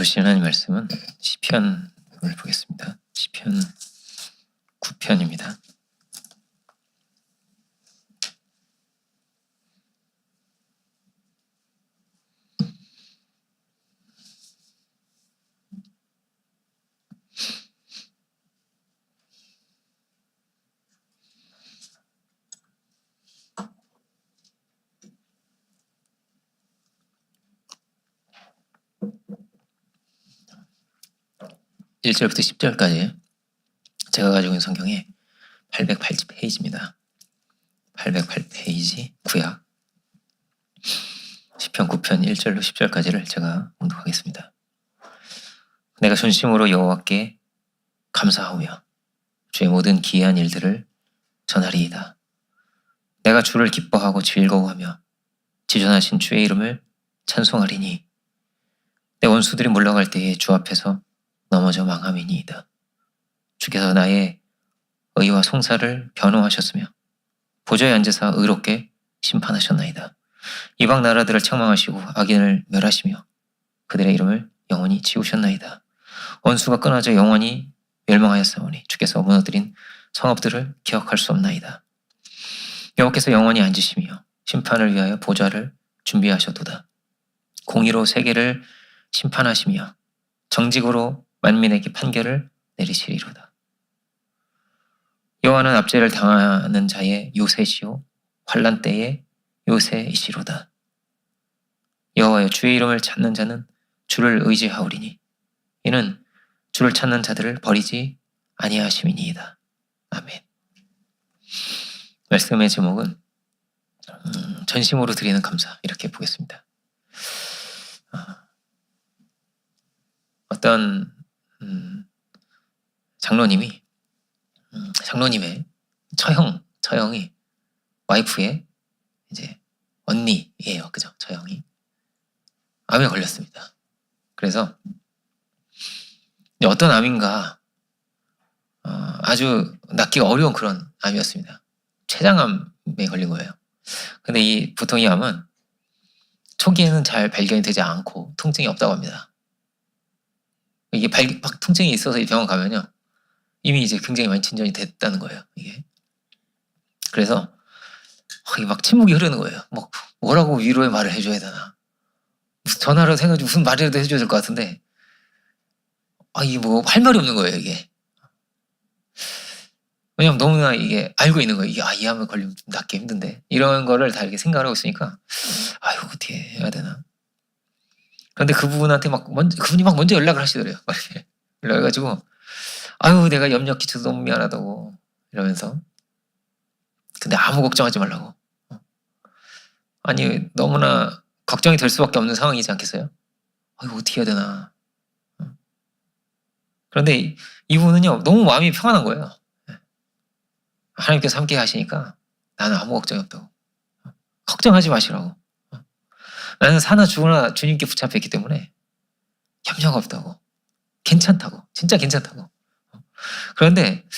주신 하나님 말씀은 시편을 보겠습니다. 시편 9편입니다. (1) 절부터 (10절까지) 제가 가지고 있는 성경에 808페이지입니다. 808페이지 구약 시편 9편 1절로 10절까지를 제가 봉독하겠습니다. 내가 전심으로 여호와께 감사하며 주의 모든 기이한 일들을 전하리이다. 내가 주를 기뻐하고 즐거워하며 지존하신 주의 이름을 찬송하리니 내 원수들이 물러갈 때에 주 앞에서 넘어져 망함이니이다. 주께서 나의 의와 송사를 변호하셨으며 보좌에 앉으사 의롭게 심판하셨나이다. 이방 나라들을 책망하시고 악인을 멸하시며 그들의 이름을 영원히 지우셨나이다. 원수가 끊어져 영원히 멸망하였사오니 주께서 무너뜨린 성읍들을 기억할 수 없나이다. 여호와께서 영원히 앉으시며 심판을 위하여 보좌를 준비하셨도다. 공의로 세계를 심판하시며 정직으로 만민에게 판결을 내리시리로다. 여호와는 압제를 당하는 자의 요새시오 환난 때의 요새이시로다. 여호와여 주의 이름을 찾는 자는 주를 의지하오리니 이는 주를 찾는 자들을 버리지 아니하심이니이다. 아멘. 말씀의 제목은 전심으로 드리는 감사 이렇게 보겠습니다. 어떤 장로님의 처형이 와이프의 이제 언니예요. 그죠? 처형이 암에 걸렸습니다. 그래서 어떤 암인가 아주 낫기가 어려운 그런 암이었습니다. 췌장암에 걸린 거예요. 근데 보통 이 암은 초기에는 잘 발견이 되지 않고 통증이 없다고 합니다. 이게 막 통증이 있어서 병원 가면요. 이미 이제 굉장히 많이 진전이 됐다는 거예요. 이게. 그래서 막 침묵이 흐르는 거예요. 뭐라고 위로의 말을 해줘야 되나. 무슨 전화를 해가지고 무슨 말이라도 해줘야 될 것 같은데 이게 뭐 할 말이 없는 거예요. 이게. 왜냐면 너무나 이게 알고 있는 거예요. 이게 이 암에 걸리면 좀 낫기 힘든데 이런 거를 다 이렇게 생각을 하고 있으니까 이거 어떻게 해야 되나. 그런데 그분한테 그분이 먼저 연락을 하시더래요. 그래가지고 내가 염려 끼쳐서 너무 미안하다고 이러면서 근데 아무 걱정하지 말라고. 아니 너무나 걱정이 될 수밖에 없는 상황이지 않겠어요? 이거 어떻게 해야 되나. 그런데 이분은요 너무 마음이 평안한 거예요. 하나님께서 함께 하시니까 나는 아무 걱정이 없다고. 걱정하지 마시라고. 나는 사나 죽으나 주님께 붙잡혔기 때문에 염려가 없다고. 괜찮다고. 진짜 괜찮다고. 그런데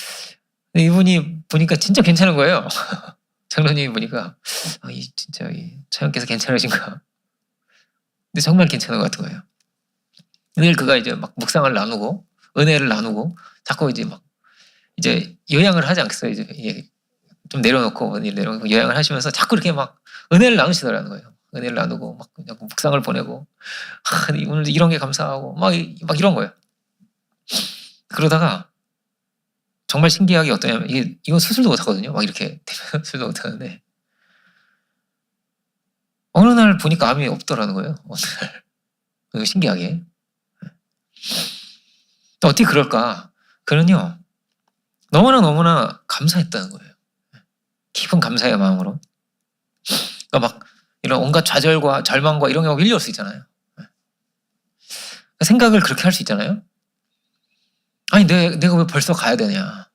이분이 보니까 진짜 괜찮은 거예요. 장로님이 보니까 진짜 처형께서 괜찮으신가. 근데 정말 괜찮은 것 같은 거예요. 늘 그가 이제 막 묵상을 나누고 은혜를 나누고 자꾸 이제 요양을 하지 않겠어요. 이제 좀 내려놓고 요양을 하시면서 자꾸 이렇게 막 은혜를 나누시더라는 거예요. 은혜를 나누고 막 묵상을 보내고 오늘 이런 게 감사하고 막 이런 거예요. 그러다가 정말 신기하게 어떠냐면 이건 수술도 못 하거든요. 막 이렇게 수술도 못 하는데 어느 날 보니까 암이 없더라는 거예요. 어느 날 신기하게. 또 어떻게 그럴까? 그는요 너무나 감사했다는 거예요. 깊은 감사의 마음으로. 그러니까 막 이런 온갖 좌절과 절망과 이런 게 밀려올 수 있잖아요. 생각을 그렇게 할 수 있잖아요. 내가 왜 벌써 가야 되냐.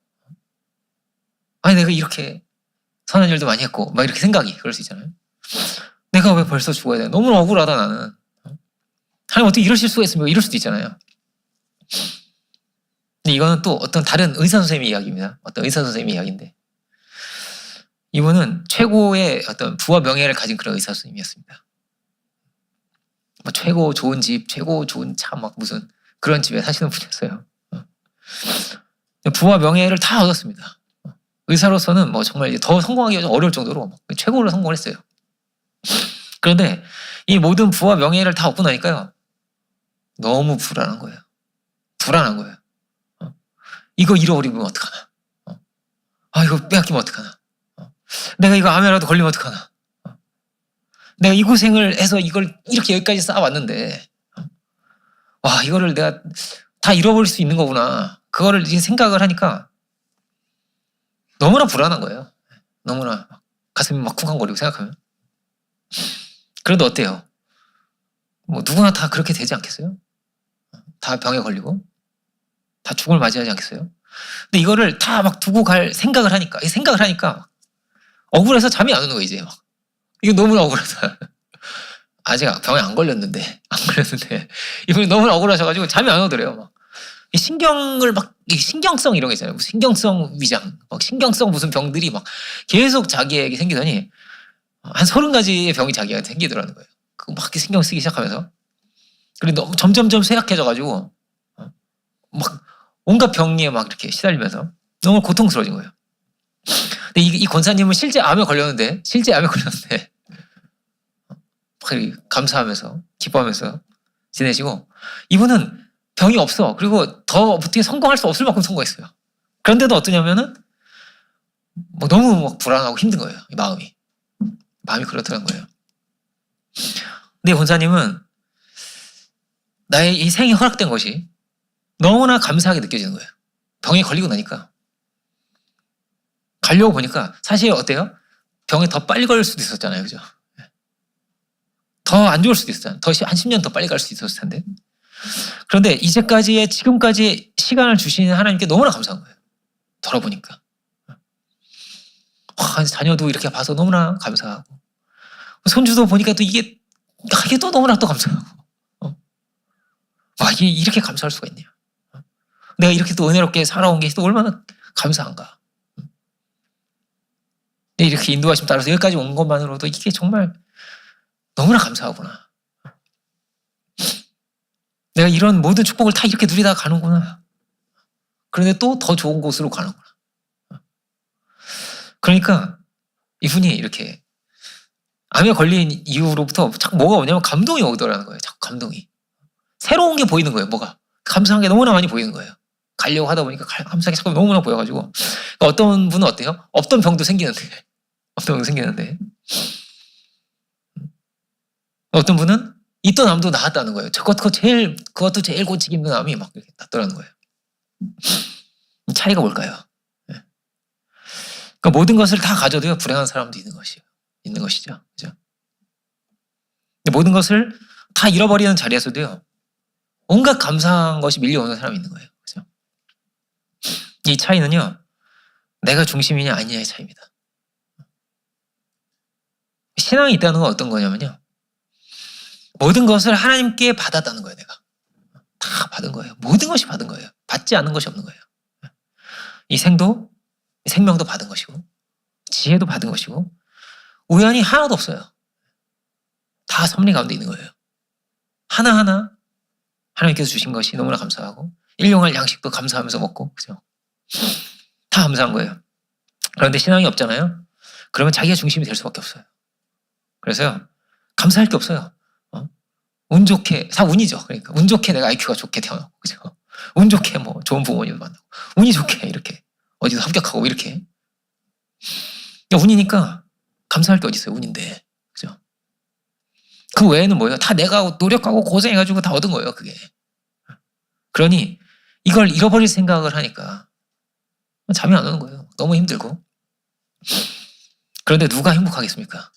내가 이렇게 선한 일도 많이 했고 막 이렇게 생각이 그럴 수 있잖아요. 내가 왜 벌써 죽어야 되냐. 너무 억울하다 나는. 하나님 어떻게 이러실 수가 있습니까? 이럴 수도 있잖아요. 근데 이거는 또 어떤 다른 의사 선생님의 이야기입니다. 어떤 의사 선생님의 이야기인데 이분은 최고의 어떤 부와 명예를 가진 그런 의사 선생님이었습니다. 뭐 최고 좋은 집, 최고 좋은 차, 막 무슨 그런 집에 사시는 분이었어요. 부와 명예를 다 얻었습니다. 의사로서는 뭐 정말 이제 더 성공하기가 좀 어려울 정도로 최고로 성공을 했어요. 그런데 이 모든 부와 명예를 다 얻고 나니까요, 너무 불안한 거예요. 불안한 거예요. 이거 잃어버리면 어떡하나? 이거 빼앗기면 어떡하나? 내가 이거 암에라도 걸리면 어떡하나? 내가 이 고생을 해서 이걸 이렇게 여기까지 쌓아왔는데, 와, 이거를 내가 다 잃어버릴 수 있는 거구나. 그거를 이제 생각을 하니까 너무나 불안한 거예요. 너무나 가슴이 막 쿵쾅거리고 생각하면. 그런데 어때요? 뭐 누구나 다 그렇게 되지 않겠어요? 다 병에 걸리고 다 죽음을 맞이하지 않겠어요? 근데 이거를 다 막 두고 갈 생각을 하니까 억울해서 잠이 안 오는 거예요, 이제 막. 이거 너무나 억울해서. 아직 병에 안 걸렸는데 이분이 너무나 억울하셔가지고 잠이 안 오더래요. 막. 이 신경을 막, 신경성 이런 거 있잖아요. 신경성 위장, 막 신경성 무슨 병들이 막 계속 자기에게 생기더니 한 30가지의 병이 자기한테 생기더라는 거예요. 그거 막 신경 쓰기 시작하면서. 그리고 너무 점점점 쇠약해져가지고 막 온갖 병에 막 이렇게 시달리면서 너무 고통스러워진 거예요. 근데 이 권사님은 실제 암에 걸렸는데 감사하면서 기뻐하면서 지내시고, 이분은 병이 없어. 그리고 더 어떻게 성공할 수 없을 만큼 성공했어요. 그런데도 어떠냐면은 뭐 너무 막 불안하고 힘든 거예요. 이 마음이 그렇더라는 거예요. 근데 권사님은 나의 이 생이 허락된 것이 너무나 감사하게 느껴지는 거예요. 병에 걸리고 나니까. 가려고 보니까 사실 어때요? 병에 더 빨리 걸릴 수도 있었잖아요. 그죠? 더 안 좋을 수도 있었잖아요. 한 10년 더 빨리 갈 수도 있었을 텐데. 그런데 지금까지 시간을 주시는 하나님께 너무나 감사한 거예요. 돌아보니까. 자녀도 이렇게 봐서 너무나 감사하고, 손주도 보니까 또 이게 또 너무나 또 감사하고. 이게 이렇게 감사할 수가 있냐. 내가 이렇게 또 은혜롭게 살아온 게 또 얼마나 감사한가. 이렇게 인도하심 따라서 여기까지 온 것만으로도 이게 정말 너무나 감사하구나. 내가 이런 모든 축복을 다 이렇게 누리다가 가는구나. 그런데 또 더 좋은 곳으로 가는구나. 그러니까 이분이 이렇게 암에 걸린 이후로부터 자꾸 뭐가 오냐면 감동이 오더라는 거예요. 자꾸 감동이. 새로운 게 보이는 거예요. 뭐가. 감사한 게 너무나 많이 보이는 거예요. 가려고 하다 보니까 감사한 게 자꾸 너무나 보여가지고. 그러니까 어떤 분은 어때요? 없던 병도 생기는데. 어떤 분은 있던 암도 나았다는 거예요. 그것도 제일 고치기 힘든 암이 막 이렇게 낫더라는 거예요. 차이가 뭘까요? 그러니까 모든 것을 다 가져도요, 불행한 사람도 있는 것이죠. 그죠? 모든 것을 다 잃어버리는 자리에서도요, 온갖 감사한 것이 밀려오는 사람이 있는 거예요. 그죠? 이 차이는요, 내가 중심이냐 아니냐의 차이입니다. 신앙이 있다는 건 어떤 거냐면요, 모든 것을 하나님께 받았다는 거예요. 내가 다 받은 거예요. 모든 것이 받은 거예요. 받지 않은 것이 없는 거예요. 이 생명도 받은 것이고, 지혜도 받은 것이고, 우연이 하나도 없어요. 다 섭리 가운데 있는 거예요. 하나하나 하나님께서 주신 것이 너무나 감사하고, 일용할 양식도 감사하면서 먹고, 그죠? 다 감사한 거예요. 그런데 신앙이 없잖아요. 그러면 자기가 중심이 될 수밖에 없어요. 그래서요, 감사할 게 없어요. 운 좋게, 다 운이죠. 그러니까 운 좋게 내가 IQ가 좋게 태어나고, 그죠? 운 좋게 뭐 좋은 부모님도 만나고, 운이 좋게 이렇게 어디도 합격하고 이렇게. 운이니까 감사할 게 어디 있어요? 운인데, 그죠? 그 외에는 뭐예요? 다 내가 노력하고 고생해가지고 다 얻은 거예요, 그게. 그러니 이걸 잃어버릴 생각을 하니까 잠이 안 오는 거예요. 너무 힘들고. 그런데 누가 행복하겠습니까?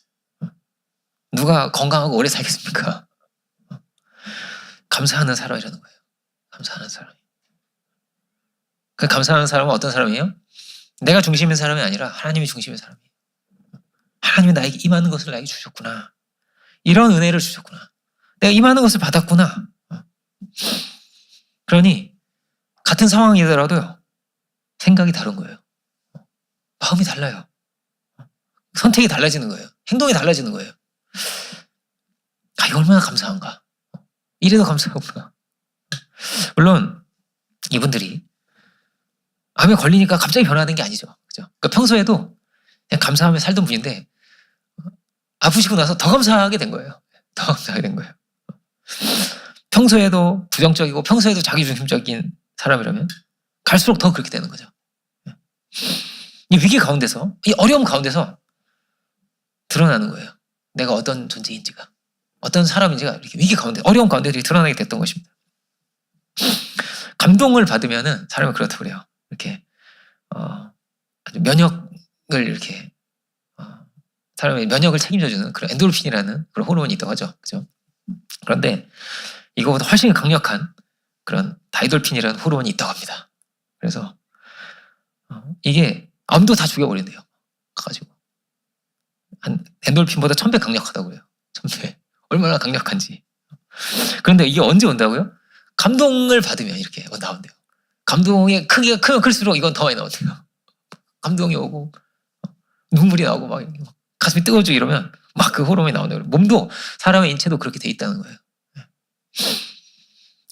누가 건강하고 오래 살겠습니까? 감사하는 사람이라는 거예요. 감사하는 사람이. 그 감사하는 사람은 어떤 사람이에요? 내가 중심인 사람이 아니라 하나님이 중심인 사람이에요. 하나님이 나에게 이 많은 것을 나에게 주셨구나. 이런 은혜를 주셨구나. 내가 이 많은 것을 받았구나. 그러니 같은 상황이더라도요, 생각이 다른 거예요. 마음이 달라요. 선택이 달라지는 거예요. 행동이 달라지는 거예요. 이거 얼마나 감사한가. 이래도 감사하구나. 물론 이분들이 암에 걸리니까 갑자기 변화된 게 아니죠. 그죠? 그러니까 평소에도 그냥 감사하며 살던 분인데 아프시고 나서 더 감사하게 된 거예요. 더 감사하게 된 거예요. 평소에도 부정적이고 평소에도 자기중심적인 사람이라면 갈수록 더 그렇게 되는 거죠. 이 위기 가운데서, 이 어려움 가운데서 드러나는 거예요. 내가 어떤 존재인지가, 어떤 사람인지가 이렇게 위기 가운데, 어려움 가운데 이렇게 드러나게 됐던 것입니다. 감동을 받으면은 사람이 그렇다고 그래요. 이렇게 아주 면역을 이렇게 사람의 면역을 책임져주는 그런 엔도르핀이라는 그런 호르몬이 있다고 하죠. 그죠? 그런데 이거보다 훨씬 강력한 그런 다이돌핀이라는 호르몬이 있다고 합니다. 그래서 이게 암도 다 죽여버린대요. 가지고 엔돌핀보다 1000배 강력하다고 그래요. 1000배. 얼마나 강력한지. 그런데 이게 언제 온다고요? 감동을 받으면 이렇게 나온대요. 감동의 크기가 크면 클수록 이건 더 많이 나온대요. 감동이 오고 눈물이 나오고 막 가슴이 뜨거워지고 이러면 막 그 호르몬이 나온대요. 몸도 사람의 인체도 그렇게 돼 있다는 거예요.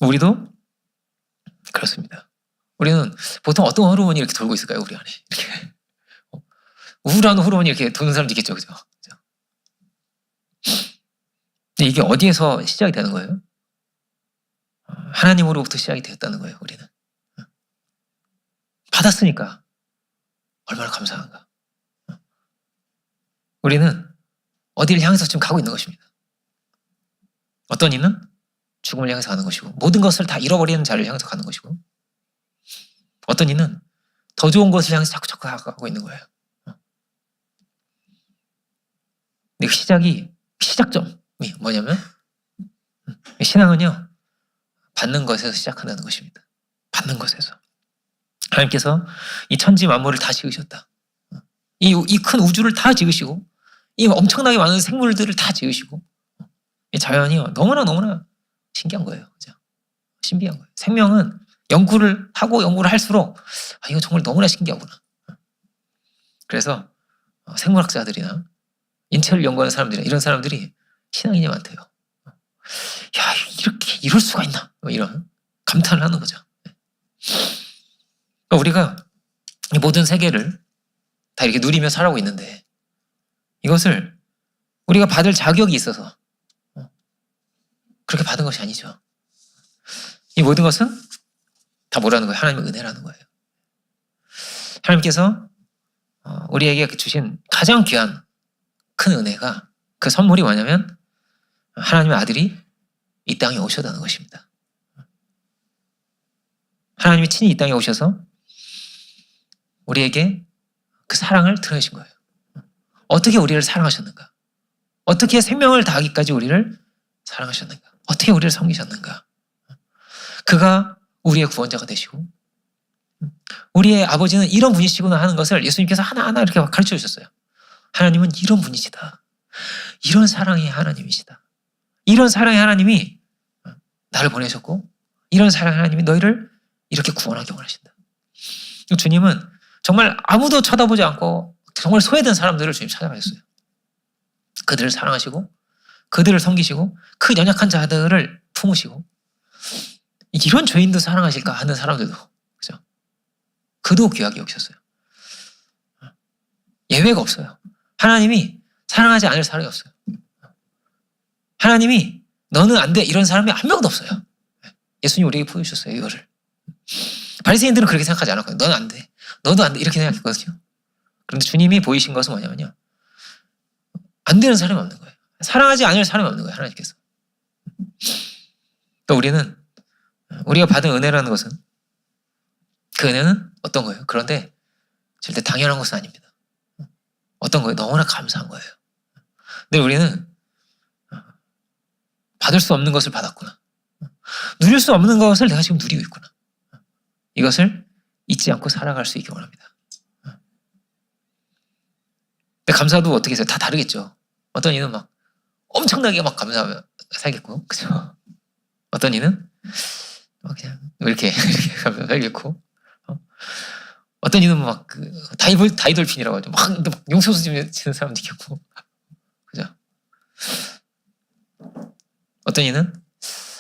우리도 그렇습니다. 우리는 보통 어떤 호르몬이 이렇게 돌고 있을까요? 우리 안에 이렇게 우울한 호르몬이 이렇게 도는 사람도 있겠죠, 그죠? 근데 이게 어디에서 시작이 되는 거예요? 하나님으로부터 시작이 되었다는 거예요. 우리는 받았으니까 얼마나 감사한가. 우리는 어디를 향해서 지금 가고 있는 것입니다. 어떤 이는 죽음을 향해서 가는 것이고 모든 것을 다 잃어버리는 자를 향해서 가는 것이고 어떤 이는 더 좋은 것을 향해서 자꾸 가고 있는 거예요. 근데 그 시작점이 뭐냐면 신앙은요 받는 것에서 시작한다는 것입니다. 받는 것에서. 하나님께서 이 천지 만물을 다 지으셨다. 이 큰 우주를 다 지으시고 이 엄청나게 많은 생물들을 다 지으시고 이 자연이요 너무나 신기한 거예요. 그죠? 신비한 거예요. 생명은 연구를 할수록 이거 정말 너무나 신기하구나. 그래서 생물학자들이나 인체를 연구하는 사람들이나 이런 사람들이 신앙인이 많대요. 야, 이렇게 이럴 수가 있나? 이런 감탄을 하는 거죠. 그러니까 우리가 이 모든 세계를 다 이렇게 누리며 살아오고 있는데 이것을 우리가 받을 자격이 있어서 그렇게 받은 것이 아니죠. 이 모든 것은 다 뭐라는 거예요? 하나님의 은혜라는 거예요. 하나님께서 우리에게 주신 가장 귀한 큰 은혜가 그 선물이 뭐냐면 하나님의 아들이 이 땅에 오셨다는 것입니다. 하나님이 친히 이 땅에 오셔서 우리에게 그 사랑을 드러내신 거예요. 어떻게 우리를 사랑하셨는가? 어떻게 생명을 다하기까지 우리를 사랑하셨는가? 어떻게 우리를 섬기셨는가? 그가 우리의 구원자가 되시고 우리의 아버지는 이런 분이시구나 하는 것을 예수님께서 하나하나 이렇게 가르쳐 주셨어요. 하나님은 이런 분이시다. 이런 사랑의 하나님이시다. 이런 사랑의 하나님이 나를 보내셨고 이런 사랑의 하나님이 너희를 이렇게 구원하기 원하신다. 주님은 정말 아무도 쳐다보지 않고 정말 소외된 사람들을 주님 찾아가셨어요. 그들을 사랑하시고 그들을 섬기시고 그 연약한 자들을 품으시고 이런 죄인도 사랑하실까 하는 사람들도 그죠? 그도 귀하게 여기셨어요. 예외가 없어요. 하나님이 사랑하지 않을 사람이 없어요. 하나님이 너는 안 돼 이런 사람이 한 명도 없어요. 예수님 우리에게 보여주셨어요. 이거를. 바리새인들은 그렇게 생각하지 않았거든요. 너는 안 돼. 너도 안 돼. 이렇게 생각했거든요. 그런데 주님이 보이신 것은 뭐냐면요. 안 되는 사람이 없는 거예요. 사랑하지 않을 사람이 없는 거예요. 하나님께서. 또 우리는 우리가 받은 은혜라는 것은 그 은혜는 어떤 거예요? 그런데 절대 당연한 것은 아닙니다. 어떤 거예요? 너무나 감사한 거예요. 근데 우리는 받을 수 없는 것을 받았구나. 누릴 수 없는 것을 내가 지금 누리고 있구나. 이것을 잊지 않고 살아갈 수 있기 원합니다. 근데 감사도 어떻게 해서 다 다르겠죠. 어떤 이는 막 엄청나게 막 감사하며 살겠고, 그죠? 어떤 이는 막 그냥 이렇게 감사하며 살겠고, 어떤 이는 막 그 다이돌핀이라고 하죠. 막 용서수 지는 사람도 있겠고, 그죠? 어떤 이는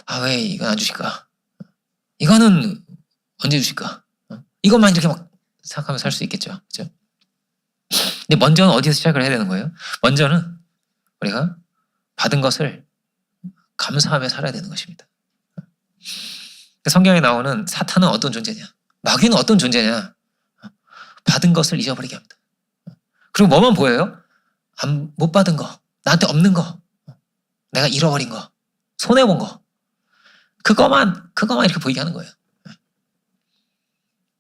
아, 왜 이건 안 주실까? 이거는 언제 주실까? 이것만 이렇게 막 생각하면서 살 수 있겠죠. 그죠? 근데 먼저는 어디서 시작을 해야 되는 거예요? 먼저는 우리가 받은 것을 감사하며 살아야 되는 것입니다. 성경에 나오는 사탄은 어떤 존재냐? 마귀는 어떤 존재냐? 받은 것을 잊어버리게 합니다. 그리고 뭐만 보여요? 못 받은 거, 나한테 없는 거, 내가 잃어버린 거, 손해본 거, 그거만 이렇게 보이게 하는 거예요.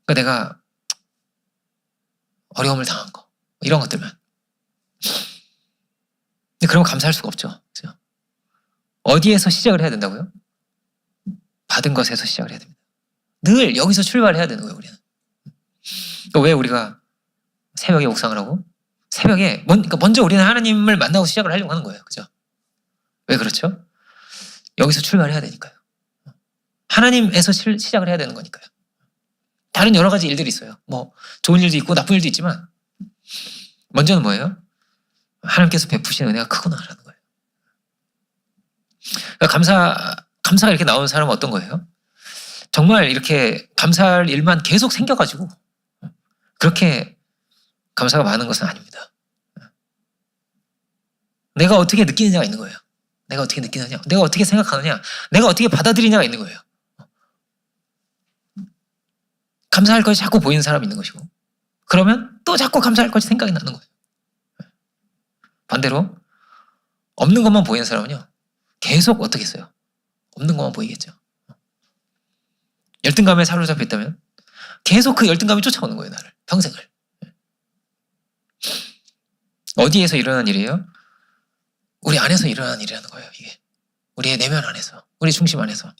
그러니까 내가 어려움을 당한 거, 이런 것들만. 근데 그러면 감사할 수가 없죠. 그렇죠? 어디에서 시작을 해야 된다고요? 받은 것에서 시작을 해야 됩니다. 늘 여기서 출발해야 되는 거예요, 우리는. 그러니까 왜 우리가 새벽에 묵상을 하고 새벽에 그러니까 먼저 우리는 하나님을 만나고 시작을 하려고 하는 거예요. 그죠? 왜 그렇죠? 여기서 출발해야 되니까요. 하나님에서 시작을 해야 되는 거니까요. 다른 여러 가지 일들이 있어요. 뭐 좋은 일도 있고 나쁜 일도 있지만 먼저는 뭐예요? 하나님께서 베푸신 은혜가 크구나라는 거예요. 그러니까 감사가 이렇게 나오는 사람은 어떤 거예요? 정말 이렇게 감사할 일만 계속 생겨가지고 그렇게 감사가 많은 것은 아닙니다. 내가 어떻게 느끼느냐가 있는 거예요. 내가 어떻게 느끼느냐, 내가 어떻게 생각하느냐, 내가 어떻게 받아들이냐가 있는 거예요. 감사할 것이 자꾸 보이는 사람이 있는 것이고 그러면 또 자꾸 감사할 것이 생각이 나는 거예요. 반대로 없는 것만 보이는 사람은요 계속 어떻게 했어요? 없는 것만 보이겠죠. 열등감에 사로잡혀 있다면 계속 그 열등감이 쫓아오는 거예요. 나를 평생을. 어디에서 일어난 일이에요? 우리 안에서 일어난 일이라는 거예요. 이게 우리의 내면 안에서, 우리 중심 안에서.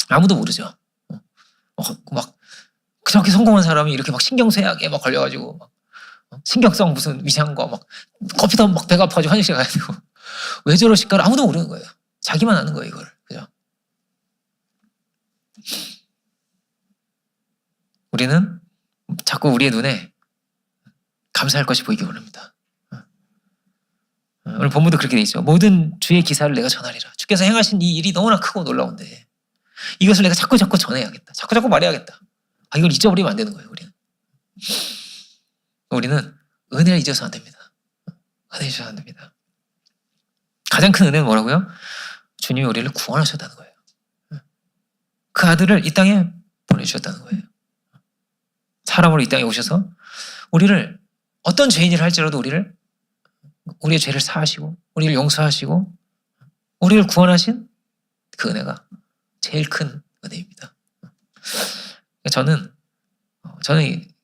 아무도 모르죠. 막 그렇게 성공한 사람이 이렇게 막 신경쇠약에 막 걸려가지고 막 신경성 무슨 위장한 거 막 커피도 막 배가 아파가지고 화장실 가야 되고 왜 저러실까를 아무도 모르는 거예요. 자기만 아는 거예요, 이걸. 그죠? 우리는 자꾸 우리의 눈에 감사할 것이 보이기 원합니다. 오늘 본문도 그렇게 돼 있죠. 모든 주의 기사를 내가 전하리라. 주께서 행하신 이 일이 너무나 크고 놀라운데 이것을 내가 자꾸 전해야겠다. 자꾸 말해야겠다. 이걸 잊어버리면 안 되는 거예요, 우리는 은혜를 잊어서 안 됩니다. 은혜를 잊어서 안 됩니다. 가장 큰 은혜는 뭐라고요? 주님이 우리를 구원하셨다는 거예요. 그 아들을 이 땅에 보내주셨다는 거예요. 사람으로 이 땅에 오셔서 우리를 어떤 죄인이라 할지라도 우리의 죄를 사하시고 우리를 용서하시고 우리를 구원하신 그 은혜가 제일 큰 은혜입니다. 저는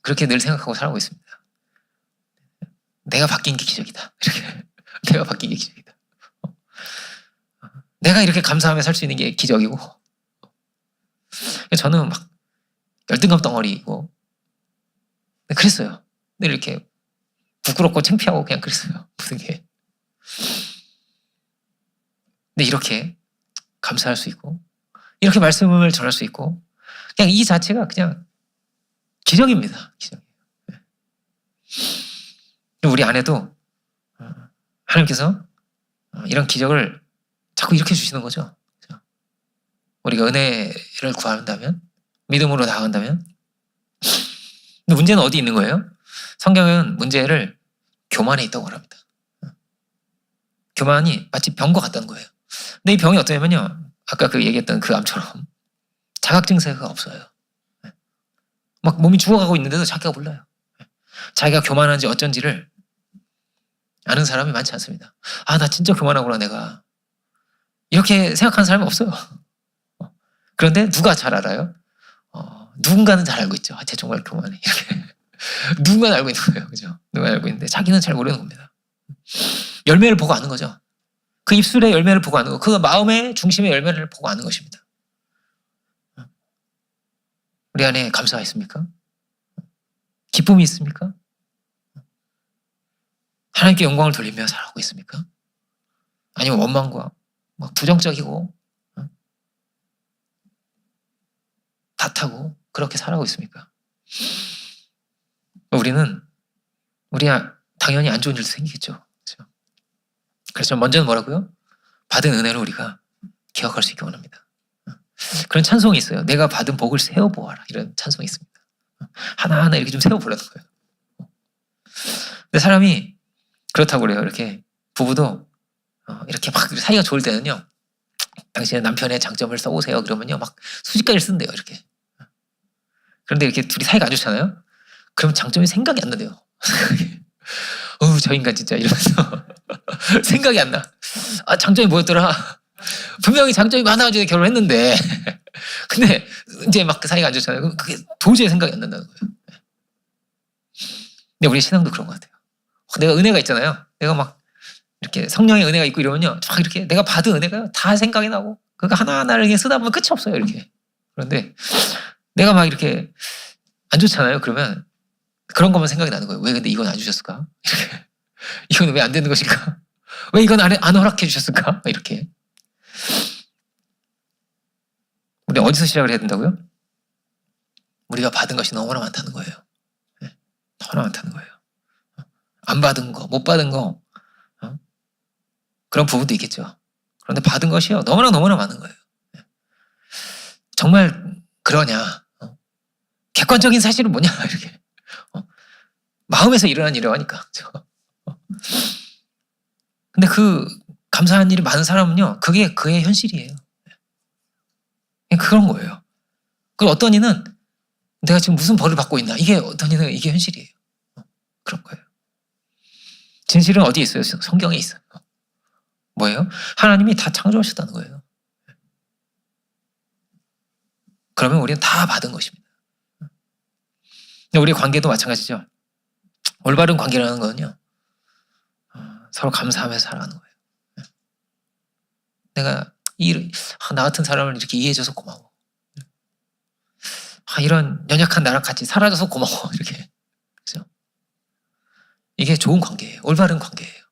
그렇게 늘 생각하고 살아오고 있습니다. 내가 바뀐 게 기적이다. 이렇게 내가 바뀐 게 기적이다. 내가 이렇게 감사하며 살 수 있는 게 기적이고 저는 막 열등감 덩어리고 그랬어요. 늘 이렇게 부끄럽고 창피하고 그냥 그랬어요. 모든 게. 근데 이렇게 감사할 수 있고 이렇게 말씀을 전할 수 있고 그냥 이 자체가 그냥 기적입니다. 기적이에요. 우리 안에도 하나님께서 이런 기적을 자꾸 일으켜 주시는 거죠. 우리가 은혜를 구한다면 믿음으로 나아간다면 근데 문제는 어디 있는 거예요? 성경은 문제를 교만에 있다고 합니다. 교만이 마치 병과 같다는 거예요. 근데 이 병이 어떠냐면요. 아까 얘기했던 그 암처럼 자각 증세가 없어요. 막 몸이 죽어가고 있는데도 자기가 몰라요. 자기가 교만한지 어쩐지를 아는 사람이 많지 않습니다. 나 진짜 교만하구나 내가. 이렇게 생각하는 사람이 없어요. 그런데 누가 잘 알아요? 누군가는 잘 알고 있죠. 쟤 정말 교만해. 이렇게. 누군가는 알고 있는 거예요. 그죠? 누군가 알고 있는데 자기는 잘 모르는 겁니다. 열매를 보고 아는 거죠. 그 입술의 열매를 보고 아는 거. 그 마음의 중심의 열매를 보고 아는 것입니다. 우리 안에 감사가 있습니까? 기쁨이 있습니까? 하나님께 영광을 돌리며 살아가고 있습니까? 아니면 원망과 막 부정적이고 탓하고 그렇게 살아가고 있습니까? 우리는 당연히 안 좋은 일도 생기겠죠. 그래서 먼저는 뭐라고요? 받은 은혜를 우리가 기억할 수 있기 원합니다. 그런 찬송이 있어요. 내가 받은 복을 세어보아라. 이런 찬송이 있습니다. 하나하나 이렇게 좀 세어보라는 거예요. 근데 사람이 그렇다고 그래요. 이렇게 부부도 이렇게 막 사이가 좋을 때는요. 당신의 남편의 장점을 써보세요. 그러면요. 막 수십 가지를 쓴대요. 이렇게. 그런데 이렇게 둘이 사이가 안 좋잖아요. 그럼 장점이 생각이 안 나대요. 저 인간 진짜 이러면서 생각이 안 나. 아, 장점이 뭐였더라? 분명히 장점이 많아가지고 결혼했는데 근데 이제 막 그 사이가 안 좋잖아요. 그럼 그게 도저히 생각이 안 난다는 거예요. 근데 우리 신앙도 그런 것 같아요. 내가 은혜가 있잖아요. 내가 막 이렇게 성령의 은혜가 있고 이러면요. 쫙 이렇게 내가 받은 은혜가 다 생각이 나고 그거 하나하나를 이렇게 쓰다 보면 끝이 없어요. 이렇게. 그런데 내가 막 이렇게 안 좋잖아요. 그러면 그런 것만 생각이 나는 거예요. 왜 근데 이건 안 주셨을까? 이렇게. 이건 왜 안 되는 것일까? 왜 이건 안 허락해 주셨을까? 이렇게. 우리 어디서 시작을 해야 된다고요? 우리가 받은 것이 너무나 많다는 거예요. 너무나 많다는 거예요. 안 받은 거, 못 받은 거, 그런 부분도 있겠죠. 그런데 받은 것이요. 너무나 많은 거예요. 정말 그러냐? 객관적인 사실은 뭐냐? 이렇게. 마음에서 일어난 일이라고 하니까. 근데 그 감사한 일이 많은 사람은요. 그게 그의 현실이에요. 그런 거예요. 그리고 어떤 이는 내가 지금 무슨 벌을 받고 있나. 이게 어떤 이는 이게 현실이에요. 그런 거예요. 진실은 어디에 있어요? 성경에 있어요. 뭐예요? 하나님이 다 창조하셨다는 거예요. 그러면 우리는 다 받은 것입니다. 우리 관계도 마찬가지죠. 올바른 관계라는 거는요. 서로 감사하면서 살아가는 거예요. 내가 나 같은 사람을 이렇게 이해해줘서 고마워. 이런 연약한 나랑 같이 살아줘서 고마워. 이렇게. 그죠? 이게 좋은 관계예요. 올바른 관계예요.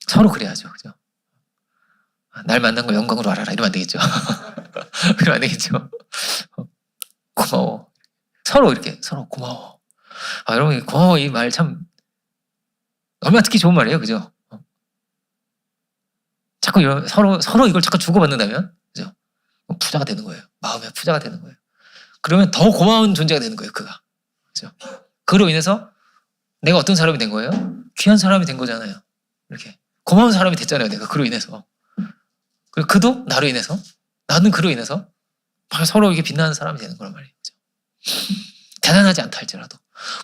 서로 그래야죠. 그죠? 날 만난 거 영광으로 알아라. 이러면 안 되겠죠. 그러면 안 되겠죠. 고마워. 서로 이렇게, 서로 고마워. 여러분, 고마워. 이 말 참, 얼마나 듣기 좋은 말이에요. 그죠? 자꾸 서로 이걸 자꾸 주고받는다면, 그죠? 부자가 되는 거예요. 마음의 부자가 되는 거예요. 그러면 더 고마운 존재가 되는 거예요. 그가. 그죠? 그로 인해서 내가 어떤 사람이 된 거예요? 귀한 사람이 된 거잖아요. 이렇게. 고마운 사람이 됐잖아요. 내가 그로 인해서. 그리고 그도 나로 인해서, 나는 그로 인해서 서로 이렇게 빛나는 사람이 되는 거란 말이에요. 대단하지 않다 할지라도.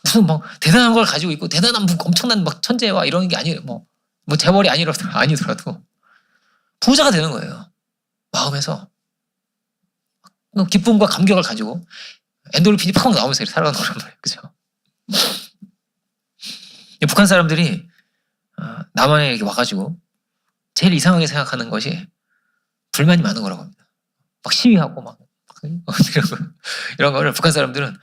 무슨 뭐 대단한 걸 가지고 있고 대단한 엄청난 막 천재와 이런 게 아니에요. 뭐 재벌이 아니더라도 부자가 되는 거예요. 마음에서 기쁨과 감격을 가지고 엔도르핀이 팍 나오면서 이렇게 살아가는 거란 말이에요. 그죠? 북한 사람들이 남한에 이렇게 와가지고 제일 이상하게 생각하는 것이 불만이 많은 거라고 합니다. 막 시위하고 막 이런 거를 북한 사람들은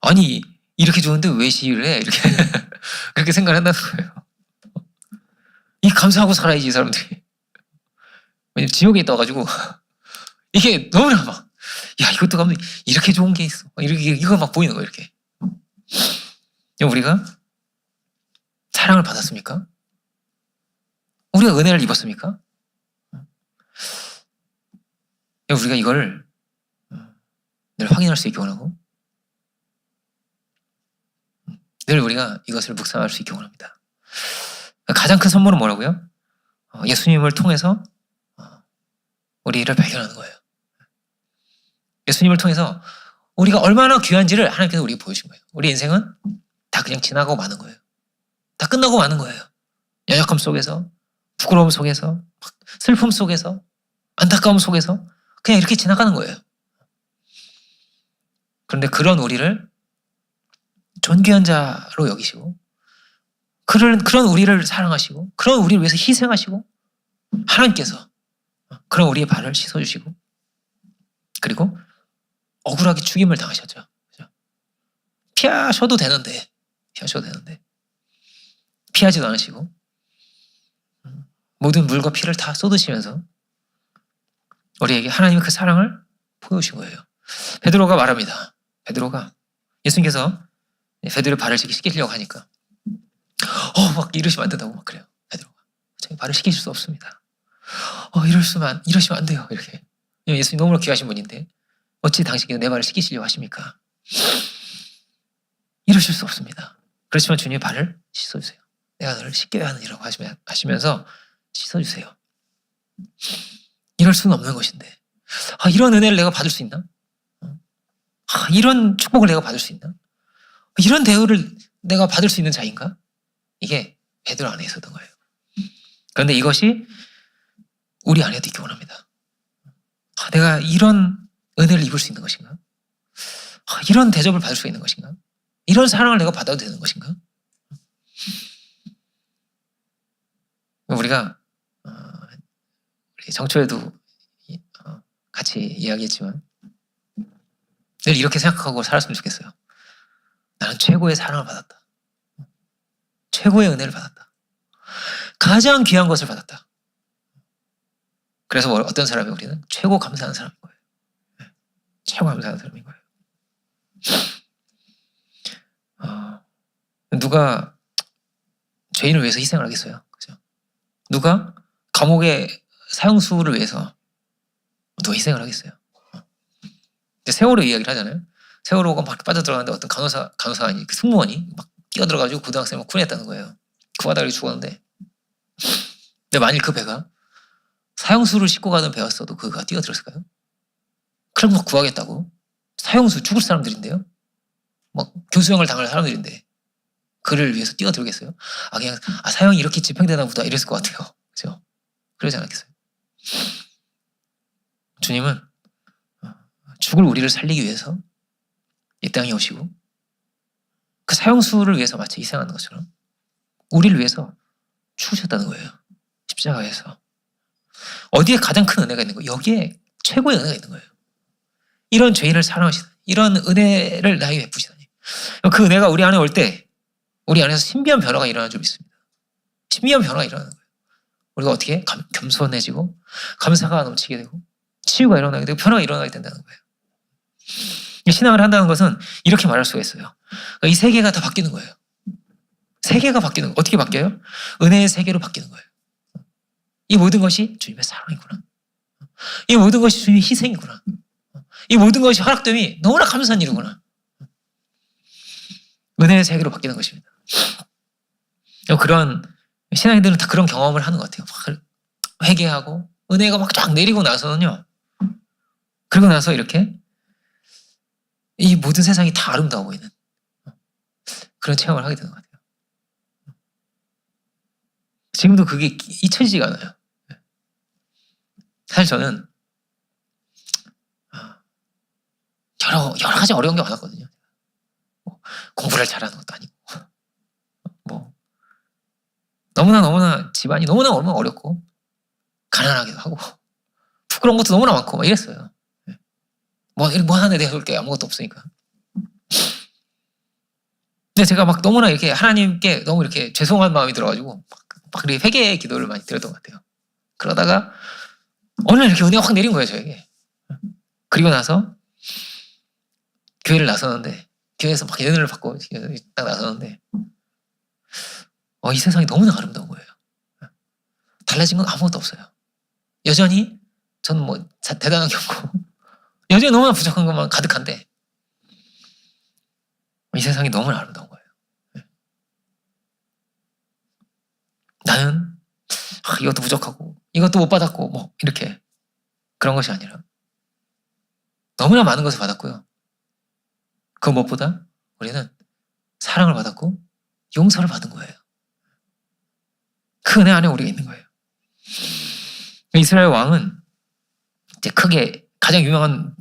아니 이렇게 좋은데 왜 시위를 해? 이렇게 그렇게 생각을 한다는 거예요. 이 감사하고 살아야지 이 사람들이. 왜냐면 지옥에 있다가지고 이게 너무나 막 이것도 가면 이렇게 좋은 게 있어. 이거 막 보이는 거예요. 이렇게. 우리가 사랑을 받았습니까? 우리가 은혜를 입었습니까? 우리가 이걸 늘 확인할 수 있게 원하고 늘 우리가 이것을 묵상할 수 있게 원합니다. 가장 큰 선물은 뭐라고요? 예수님을 통해서 우리를 발견하는 거예요. 예수님을 통해서 우리가 얼마나 귀한지를 하나님께서 우리에게 보여주신 거예요. 우리 인생은 다 그냥 지나가고 마는 거예요. 다 끝나고 마는 거예요. 연약함 속에서, 부끄러움 속에서, 슬픔 속에서, 안타까움 속에서 그냥 이렇게 지나가는 거예요. 그런데 그런 우리를 존귀한 자로 여기시고 그런 우리를 사랑하시고 그런 우리를 위해서 희생하시고 하나님께서 그런 우리의 발을 씻어주시고 그리고 억울하게 죽임을 당하셨죠. 피하셔도 되는데 피하지도 않으시고 모든 물과 피를 다 쏟으시면서 우리에게 하나님의 그 사랑을 보여주신 거예요. 베드로가 말합니다. 베드로가 예수님께서 베드로의 발을 씻기려고 하니까 막 이러시면 안 된다고 막 그래요. 베드로가 자기 발을 씻기실 수 없습니다. 이러시면 안 돼요. 이렇게 예수님 너무나 귀하신 분인데 어찌 당신께서 내 발을 씻기시려고 하십니까? 이러실 수 없습니다. 그렇지만 주님의 발을 씻어주세요. 내가 너를 씻겨야 하느니라고 하시면서 씻어주세요. 이럴 수는 없는 것인데 이런 은혜를 내가 받을 수 있나? 이런 축복을 내가 받을 수 있나? 이런 대우를 내가 받을 수 있는 자인가? 이게 베드로 안에 있었던 거예요. 그런데 이것이 우리 안에도 있기 원합니다. 내가 이런 은혜를 입을 수 있는 것인가? 이런 대접을 받을 수 있는 것인가? 이런 사랑을 내가 받아도 되는 것인가? 우리가 우리 정초에도 같이 이야기했지만 늘 이렇게 생각하고 살았으면 좋겠어요. 나는 최고의 사랑을 받았다. 최고의 은혜를 받았다. 가장 귀한 것을 받았다. 그래서 어떤 사람이 우리는 최고 감사하는 사람인 거예요. 최고 감사하는 사람인 거예요. 누가 죄인을 위해서 희생을 하겠어요? 그죠? 누가 감옥의 사형수를 위해서 누가 희생을 하겠어요? 세월호 이야기를 하잖아요. 세월호가 막 빠져들어가는데 어떤 간호사 아니 그 승무원이 막 뛰어들어가지고 고등학생을 막 구원했다는 거예요. 구하다가 죽었는데, 근데 만일 그 배가 사형수를 싣고 가는 배였어도 그가 뛰어들었을까요? 그럼 막 구하겠다고? 사형수 죽을 사람들인데요. 막 교수형을 당할 사람들인데 그를 위해서 뛰어들겠어요? 그냥 사형이 이렇게 집행되나 보다 이랬을 것 같아요. 그죠? 그러지 않았겠어요? 주님은 죽을 우리를 살리기 위해서 이 땅에 오시고 그 사형수를 위해서 마치 희생하는 것처럼 우리를 위해서 죽으셨다는 거예요. 십자가에서. 어디에 가장 큰 은혜가 있는 거예요? 여기에 최고의 은혜가 있는 거예요. 이런 죄인을 사랑하시다니, 이런 은혜를 나에게 베푸시다니. 그 은혜가 우리 안에 올 때 우리 안에서 신비한 변화가 일어나는 줄 믿습니다. 신비한 변화가 일어나는 거예요. 우리가 어떻게 겸손해지고 감사가 넘치게 되고 치유가 일어나게 되고 변화가 일어나게 된다는 거예요. 신앙을 한다는 것은 이렇게 말할 수가 있어요. 이 세계가 다 바뀌는 거예요. 세계가 바뀌는 거예요. 어떻게 바뀌어요? 은혜의 세계로 바뀌는 거예요. 이 모든 것이 주님의 사랑이구나. 이 모든 것이 주님의 희생이구나. 이 모든 것이 허락됨이 너무나 감사한 일이구나. 은혜의 세계로 바뀌는 것입니다. 그런 신앙인들은 다 그런 경험을 하는 것 같아요. 막 회개하고 은혜가 막 쫙 내리고 나서는요. 그러고 나서 이렇게 이 모든 세상이 다 아름다워 보이는 그런 체험을 하게 되는 것 같아요. 지금도 그게 잊혀지지가 않아요. 사실 저는 여러 가지 어려운 게 많았거든요. 공부를 잘하는 것도 아니고 너무나 집안이 너무나 어렵고 가난하기도 하고 부끄러운 것도 너무나 많고 막 이랬어요. 뭐 하나 내가 볼 게 아무것도 없으니까. 근데 제가 막 너무나 이렇게 하나님께 너무 이렇게 죄송한 마음이 들어가지고 막 회개의 기도를 많이 드렸던 것 같아요. 그러다가 어느 날 이렇게 은혜가 확 내린 거예요, 저에게. 그리고 나서 교회를 나서는데 교회에서 막 예언을 받고 딱 나서는데 이 세상이 너무나 아름다운 거예요. 달라진 건 아무것도 없어요. 여전히 저는 뭐 대단한 게 없고 여전히 너무나 부족한 것만 가득한데 이 세상이 너무나 아름다운 거예요. 나는 이것도 부족하고 이것도 못 받았고 뭐 이렇게 그런 것이 아니라 너무나 많은 것을 받았고요. 그 무엇보다 우리는 사랑을 받았고 용서를 받은 거예요. 그 은혜 안에 우리가 있는 거예요. 이스라엘 왕은 이제 크게 가장 유명한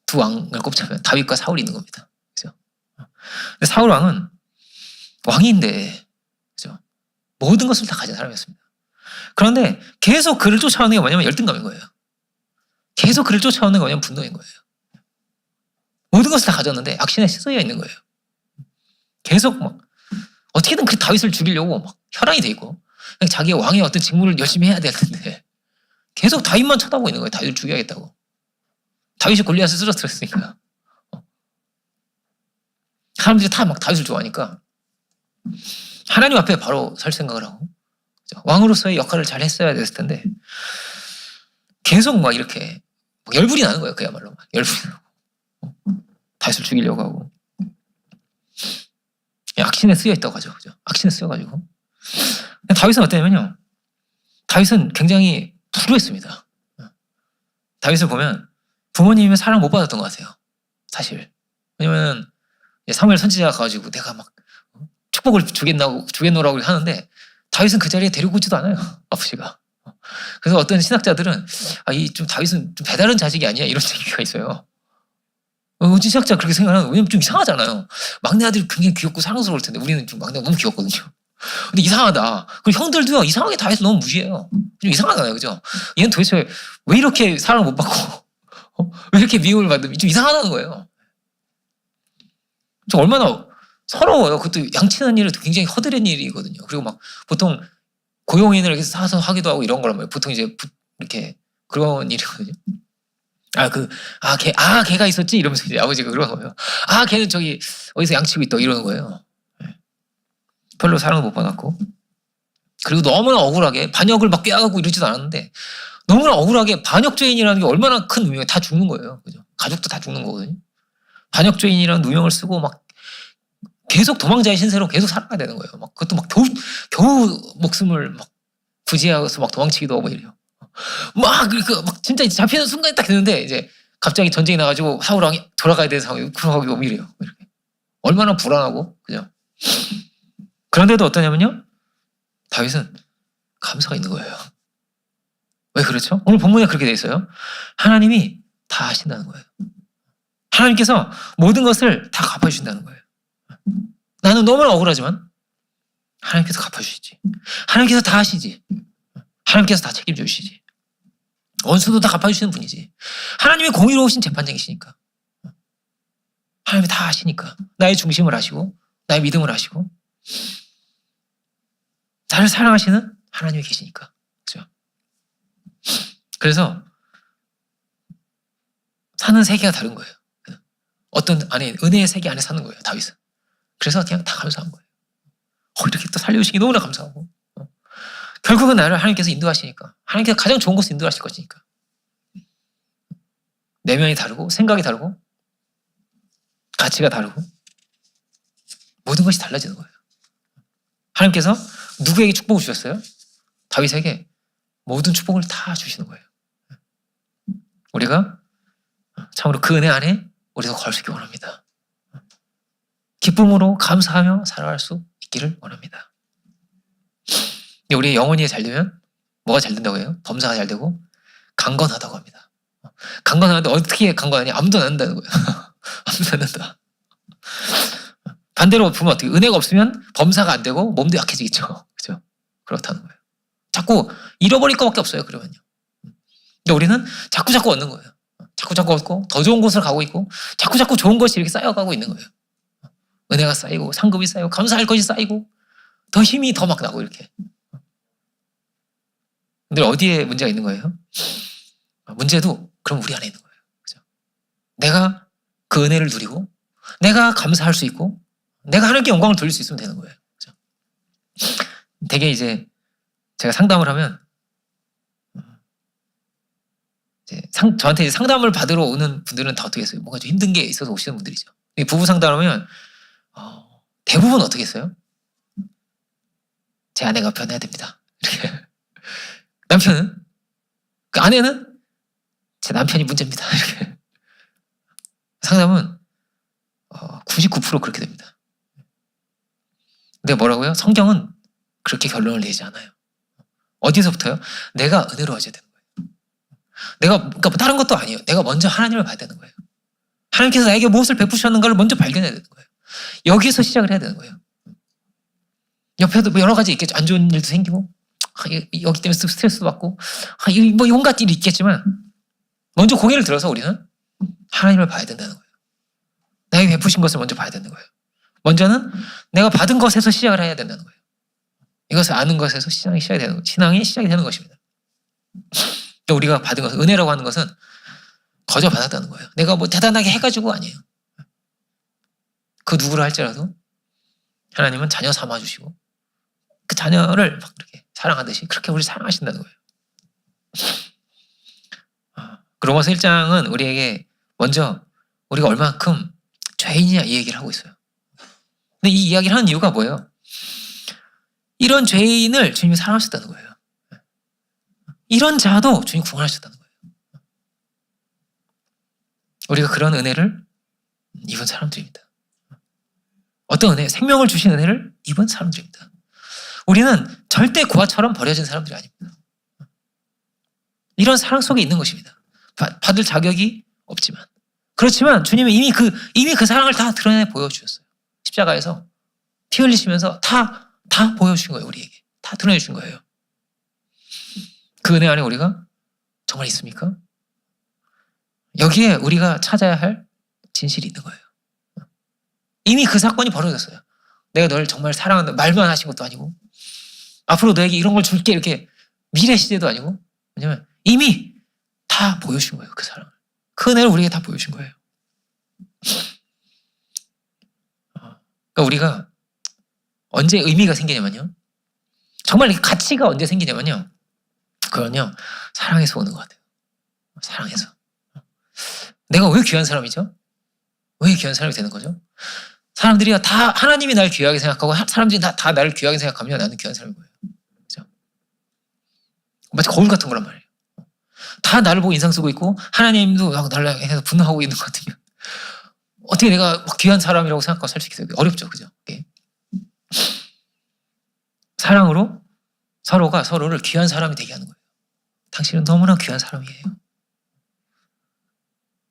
두 왕을 꼽자면 다윗과 사울이 있는 겁니다. 그죠? 근데 사울 왕은 왕인데, 그죠? 모든 것을 다 가진 사람이었습니다. 그런데 계속 그를 쫓아오는 게 뭐냐면 열등감인 거예요. 계속 그를 쫓아오는 게 뭐냐면 분노인 거예요. 모든 것을 다 가졌는데 악신에 휩쓸려 있는 거예요. 계속 막 어떻게든 그 다윗을 죽이려고 막 혈안이 돼 있고 그냥 자기의 왕의 어떤 직무를 열심히 해야 되는데 계속 다윗만 쳐다보고 있는 거예요. 다윗을 죽여야겠다고. 다윗이 골리앗을 쓰러뜨렸으니까. 사람들이 다 막 다윗을 좋아하니까 하나님 앞에 바로 설 생각을 하고 왕으로서의 역할을 잘 했어야 됐을 텐데 계속 막 이렇게 막 열불이 나는 거예요. 그야말로 막 열불이 나고 다윗을 죽이려고 하고 악신에 쓰여 있다고 하죠. 그죠? 악신에 쓰여가지고 다윗은 어땠냐면요. 다윗은 굉장히 불우했습니다. 다윗을 보면 부모님의 사랑 못 받았던 것 같아요. 사실. 왜냐면 사무엘 선지자가 가가지고 내가 막 축복을 주겠노라고 하는데 다윗은 그 자리에 데리고 오지도 않아요. 아버지가. 그래서 어떤 신학자들은 이 좀 다윗은 좀 배다른 자식이 아니야 이런 얘기가 있어요. 신학자 그렇게 생각하는. 왜냐면 좀 이상하잖아요. 막내 아들이 굉장히 귀엽고 사랑스러울 텐데 우리는 좀 막내가 너무 귀엽거든요. 근데 이상하다. 그리고 형들도요 이상하게 다윗을 너무 무시해요. 좀 이상하잖아요, 그죠? 얘는 도대체 왜 이렇게 사랑을 못 받고 왜 이렇게 미움을 받는? 좀 이상하다는 거예요. 좀 얼마나 서러워요. 그것도 양치는 일은 굉장히 허드렛 일이거든요. 그리고 막 보통 고용인을 이렇게 사서 하기도 하고 이런 거란 말이에요. 보통 이제 이렇게 그런 일이거든요. 걔가 있었지? 이러면서 이제 아버지가 그런 거예요. 걔는 저기 어디서 양치고 있다 이러는 거예요. 별로 사랑을 못 받았고. 그리고 너무나 억울하게 반역을 막 꾀하고 이러지도 않았는데 너무나 억울하게 반역죄인이라는 게 얼마나 큰 누명이 다 죽는 거예요. 그죠? 가족도 다 죽는 거거든요. 반역죄인이라는 누명을 쓰고 막 계속 도망자의 신세로 계속 살아가야 되는 거예요. 막 그것도 막 겨우 목숨을 막 부지하고서 막 도망치기도 하고 이래요. 막 진짜 이제 잡히는 순간이 딱 되는데 이제 갑자기 전쟁이 나가지고 사울왕이 돌아가야 되는 상황이 그러고 오면 이래요. 이렇게. 얼마나 불안하고 그죠? 그런데도 어떠냐면요. 다윗은 감사가 있는 거예요. 왜 그렇죠? 오늘 본문에 그렇게 돼 있어요. 하나님이 다 하신다는 거예요. 하나님께서 모든 것을 다 갚아주신다는 거예요. 나는 너무나 억울하지만 하나님께서 갚아주시지. 하나님께서 다 하시지. 하나님께서 다 책임져 주시지. 원수도 다 갚아주시는 분이지. 하나님이 공의로우신 재판장이시니까. 하나님이 다 하시니까. 나의 중심을 아시고 나의 믿음을 아시고 나를 사랑하시는 하나님이 계시니까. 그렇죠? 그래서 사는 세계가 다른 거예요. 어떤 안에 은혜의 세계 안에 사는 거예요. 다윗은. 그래서 그냥 다 감사한 거예요. 이렇게 또 살려주시기 너무나 감사하고 결국은 나를 하나님께서 인도하시니까 하나님께서 가장 좋은 곳을 인도하실 것이니까 내면이 다르고 생각이 다르고 가치가 다르고 모든 것이 달라지는 거예요. 하나님께서 누구에게 축복을 주셨어요? 다윗에게 모든 축복을 다 주시는 거예요. 우리가 참으로 그 은혜 안에 우리도 걸 수 있기 원합니다. 기쁨으로 감사하며 살아갈 수 있기를 원합니다. 우리의 영혼이 잘 되면 뭐가 잘 된다고 해요? 범사가 잘 되고 강건하다고 합니다. 강건하는데 어떻게 강건하냐? 아무도 안 한다는 거예요. 아무도 안 한다. 반대로 보면 어떻게? 은혜가 없으면 범사가 안 되고 몸도 약해지겠죠. 그죠? 그렇다는 거예요. 자꾸 잃어버릴 것밖에 없어요. 그러면요. 근데 우리는 자꾸 얻는 거예요. 자꾸 얻고 더 좋은 곳을 가고 있고 자꾸 좋은 것이 이렇게 쌓여가고 있는 거예요. 은혜가 쌓이고 상급이 쌓이고 감사할 것이 쌓이고 더 힘이 더 막 나고 이렇게. 근데 어디에 문제가 있는 거예요? 문제도 그럼 우리 안에 있는 거예요. 그죠? 내가 그 은혜를 누리고 내가 감사할 수 있고 내가 하나님께 영광을 돌릴 수 있으면 되는 거예요. 그죠? 되게 이제 제가 상담을 하면 저한테 이제 상담을 받으러 오는 분들은 다 어떻게 했어요? 뭔가 좀 힘든 게 있어서 오시는 분들이죠. 부부 상담하면 대부분 어떻게 했어요? 제 아내가 변해야 됩니다. 이렇게. 남편은? 그 아내는? 제 남편이 문제입니다. 이렇게. 상담은 99% 그렇게 됩니다. 근데 뭐라고요? 성경은 그렇게 결론을 내지 않아요. 어디서부터요? 내가 은혜로워져야 되는 거예요. 그러니까 다른 것도 아니에요. 내가 먼저 하나님을 봐야 되는 거예요. 하나님께서 나에게 무엇을 베푸셨는가를 먼저 발견해야 되는 거예요. 여기서 시작을 해야 되는 거예요. 옆에도 뭐 여러 가지 있겠죠. 안 좋은 일도 생기고 여기 때문에 스트레스도 받고 뭐 온갖 일이 있겠지만 먼저 고개를 들어서 우리는 하나님을 봐야 된다는 거예요. 나에게 베푸신 것을 먼저 봐야 되는 거예요. 먼저는 내가 받은 것에서 시작을 해야 된다는 거예요. 이것을 아는 것에서 신앙이 시작이 되는 것입니다. 우리가 받은 것은 은혜라고 하는 것은 거저 받았다는 거예요. 내가 뭐 대단하게 해가지고 아니에요. 그 누구를 할지라도 하나님은 자녀 삼아주시고 그 자녀를 막 그렇게 사랑하듯이 그렇게 우리 사랑하신다는 거예요. 로마서 1장은 우리에게 먼저 우리가 얼마큼 죄인이냐 이 얘기를 하고 있어요. 근데 이 이야기를 하는 이유가 뭐예요? 이런 죄인을 주님이 사랑하셨다는 거예요. 이런 자도 주님이 구원하셨다는 거예요. 우리가 그런 은혜를 입은 사람들입니다. 어떤 은혜? 생명을 주신 은혜를 입은 사람들입니다. 우리는 절대 고아처럼 버려진 사람들이 아닙니다. 이런 사랑 속에 있는 것입니다. 받을 자격이 없지만. 그렇지만 주님은 이미 그 사랑을 다 드러내 보여주셨어요. 십자가에서 피 흘리시면서 다 보여주신 거예요. 우리에게. 다 드러내주신 거예요. 그 은혜 안에 우리가 정말 있습니까? 여기에 우리가 찾아야 할 진실이 있는 거예요. 이미 그 사건이 벌어졌어요. 내가 너를 정말 사랑한다. 말만 하신 것도 아니고 앞으로 너에게 이런 걸 줄게 이렇게 미래 시대도 아니고 왜냐면 이미 다 보여주신 거예요. 그 사랑을. 그 은혜를 우리에게 다 보여주신 거예요. 그러니까 우리가 언제 의미가 생기냐면요. 정말 가치가 언제 생기냐면요. 그건요. 사랑에서 오는 것 같아요. 사랑에서. 내가 왜 귀한 사람이죠? 왜 귀한 사람이 되는 거죠? 사람들이 다 하나님이 날 귀하게 생각하고 사람들이 다 나를 귀하게 생각하면 나는 귀한 사람인 거예요. 그렇죠? 마치 거울 같은 거란 말이에요. 다 나를 보고 인상 쓰고 있고 하나님도 나를 향해서 분노하고 있는 것 같으면 어떻게 내가 귀한 사람이라고 생각하고 살 수 있겠어요? 어렵죠. 그죠? 사랑으로 서로가 서로를 귀한 사람이 되게 하는 거예요. 당신은 너무나 귀한 사람이에요.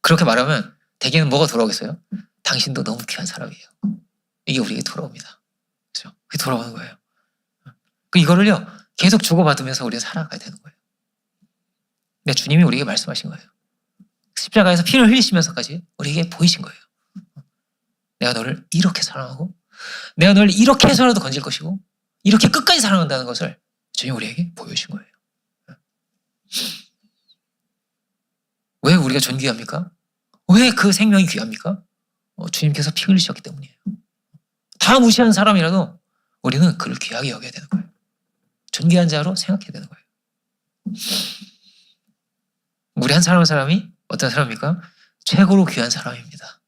그렇게 말하면 대개는 뭐가 돌아오겠어요? 당신도 너무 귀한 사람이에요. 이게 우리에게 돌아옵니다. 그렇죠? 그게 돌아오는 거예요. 이거를요 계속 주고받으면서 우리가 살아가야 되는 거예요. 근데 주님이 우리에게 말씀하신 거예요. 십자가에서 피를 흘리시면서까지 우리에게 보이신 거예요. 내가 너를 이렇게 사랑하고 내가 너를 이렇게 해서라도 건질 것이고 이렇게 끝까지 사랑한다는 것을 주님이 우리에게 보여주신 거예요. 왜 우리가 존귀합니까? 왜 그 생명이 귀합니까? 주님께서 피 흘리셨기 때문이에요. 다 무시한 사람이라도 우리는 그를 귀하게 여겨야 되는 거예요. 존귀한 자로 생각해야 되는 거예요. 우리 한 사람이 어떤 사람입니까? 최고로 귀한 사람입니다.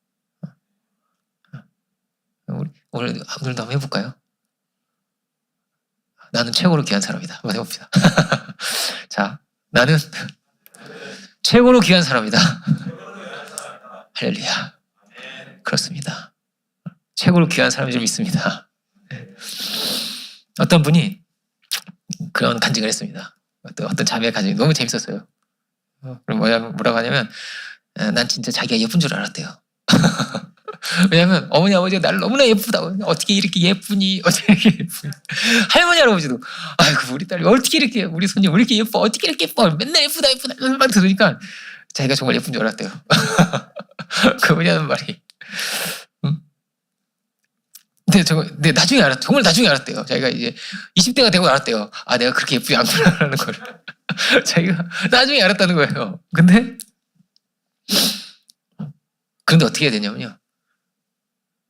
오늘도 한번 해볼까요? 나는 최고로 귀한 사람이다. 한번 해봅시다. 자, 나는 최고로 귀한 사람이다. 할렐루야. 그렇습니다. 최고로 귀한 사람이 좀 있습니다. 어떤 분이 그런 간증을 했습니다. 어떤 자매의 간증이 너무 재밌었어요. 그럼 뭐라고 하냐면 난 진짜 자기가 예쁜 줄 알았대요. 왜냐면 어머니 아버지가 나를 너무나 예쁘다고 어떻게 이렇게 예쁘니 어떻게 이렇게 예쁘니 할머니 할아버지도 아이고 우리 딸이 어떻게 이렇게 우리 손님 왜 이렇게 예뻐 어떻게 이렇게 예뻐 맨날 예쁘다 막 들으니까 자기가 정말 예쁜 줄 알았대요. 그분이라는 말이 근데 나중에 정말 나중에 알았대요. 자기가 이제 20대가 되고 알았대요. 아 내가 그렇게 예쁘지 않구나라는 걸 자기가 나중에 알았다는 거예요. 그런데 어떻게 해야 되냐면요.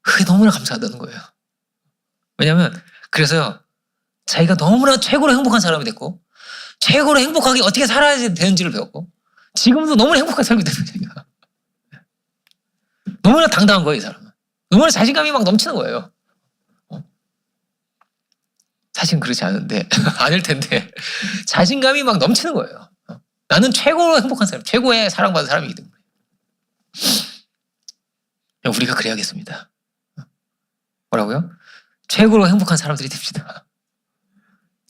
그게 너무나 감사하다는 거예요. 왜냐하면 그래서요. 자기가 너무나 최고로 행복한 사람이 됐고 최고로 행복하게 어떻게 살아야 되는지를 배웠고 지금도 너무나 행복하게 살고 있다는 거예요. 자기가. 너무나 당당한 거예요. 이 사람은. 너무나 자신감이 막 넘치는 거예요. 사실은 그렇지 않은데 아닐 텐데 자신감이 막 넘치는 거예요. 나는 최고로 행복한 사람, 최고의 사랑받은 사람이기 때문에 우리가 그래야겠습니다. 뭐라고요? 최고로 행복한 사람들이 됩시다.